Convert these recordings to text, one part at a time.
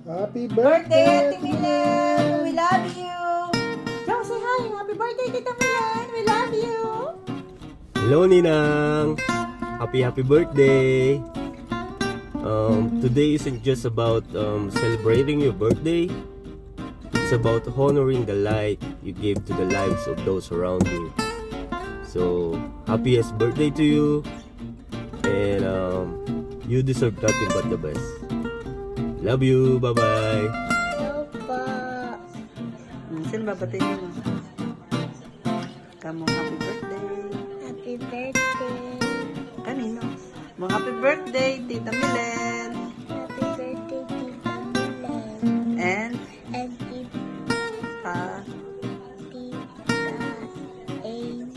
Happy Birthday, birthday! Ate Milen! We love you! Joe, say hi! Happy birthday, Tita Milen! We love you! Hello, Ninang! Happy birthday! Today isn't just about celebrating your birthday. It's about honoring the light you gave to the lives of those around you. So, happiest birthday to you. And you deserve nothing but the best. Love you. Bye-bye. Hello po. Sino babatiin mo? Kamu, happy birthday! Happy birthday. Kanino? Mga happy birthday, Tita Milen! Happy birthday, Tita Milen. And, And Tita Amy.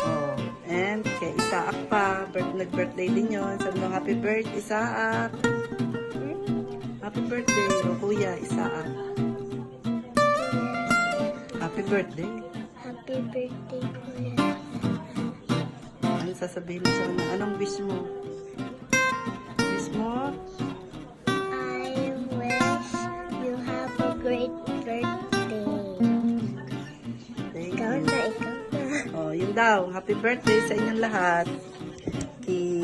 oh, and kay Isaak pa. Nag-birthday din yun. Sabi mo, happy birthday, Isaak! Happy birthday, o Kuya Isaak. Happy birthday. Happy birthday, Kuya. Ano sasabihin mo sa kanya? Anong wish mo? Wish mo? I wish you have a great birthday. Thank Ikaw you. na, ikaw na. Oh, yun daw. Happy birthday sa inyong lahat. Kay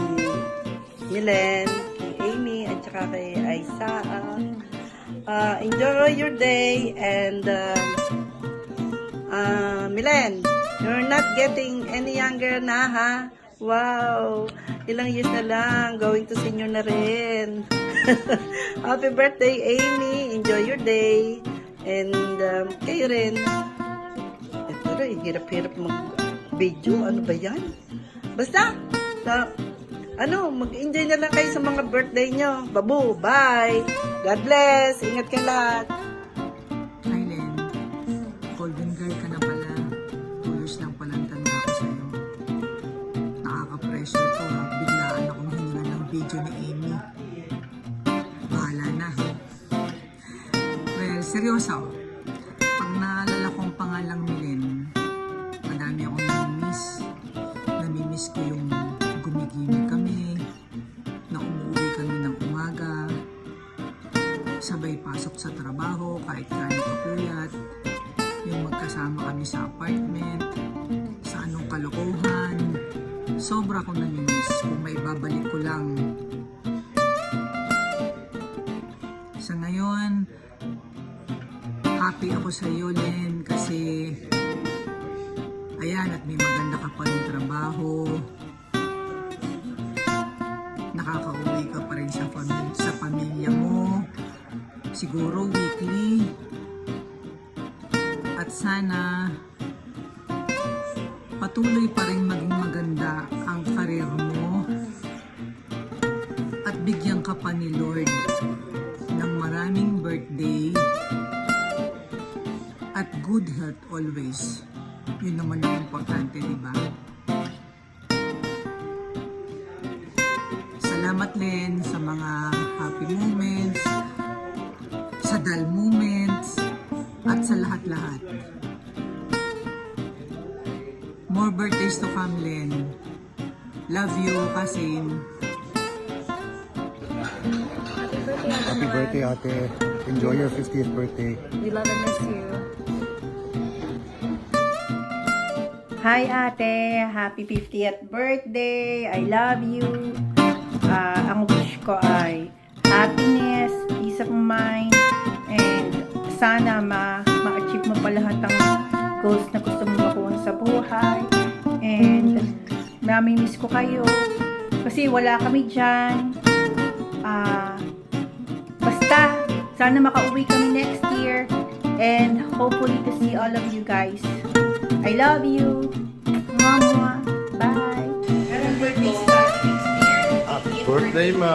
Milen, kay Amy, at saka kay Isaac. Enjoy your day. And, Milen, you're not getting any younger na, ha? Wow! Ilang years na lang. Going to senior na rin. Happy birthday, Amy. Enjoy your day. And, kayo rin. Pero, hirap-hirap mag-video. Ano ba yan? Basta, mag-enjoy na lang kayo sa mga birthday nyo. Babu, bye! God bless! Ingat kayo lahat! Hi, Len. Golden girl ka na pala. 2 years lang palang tanda ko sa'yo. Nakaka-pressure to ha. Biglaan akong hiningan ng video ni Amy. Bahala na. Well, seryoso. Pag naalala kong pangalang Milen, madami akong namimiss. Namimiss ko yung gumigimik kami, na umuwi kami ng umaga, sabay pasok sa trabaho kahit gaano kapuyat, yung magkasama kami sa apartment, sa anong kalokohan. Sobra kong namimiss. Kung may babalik ko lang. Sa ngayon, happy ako sa iyo, Len, kasi ayan, at may maganda ka pa rin trabaho. Nakakauwi ka pa rin sa pamilya mo. Siguro weekly. At sana patuloy pa rin maging maganda ang karir mo. At bigyan ka pa ni Lord ng maraming birthday at good health always. Yun naman ang importante, di ba? Salamat, Len, sa mga happy moments, sa dull moments, at sa lahat-lahat. More birthdays to come, Len. Love you, Kasin. Happy birthday, Happy birthday, ate. Enjoy your 50th birthday. We love and miss you. Hi, ate. Happy 50th birthday. I love you. Ang wish ko ay happiness, peace of mind, and sana ma-achieve mo pa lahat ng goals na gusto mo makuha sa buhay. And nami-miss ko kayo kasi wala kami dyan. Basta, sana makauwi kami next year and hopefully to see all of you guys. I love you. Mwah, mwah. Bye. Happy birthday, ma.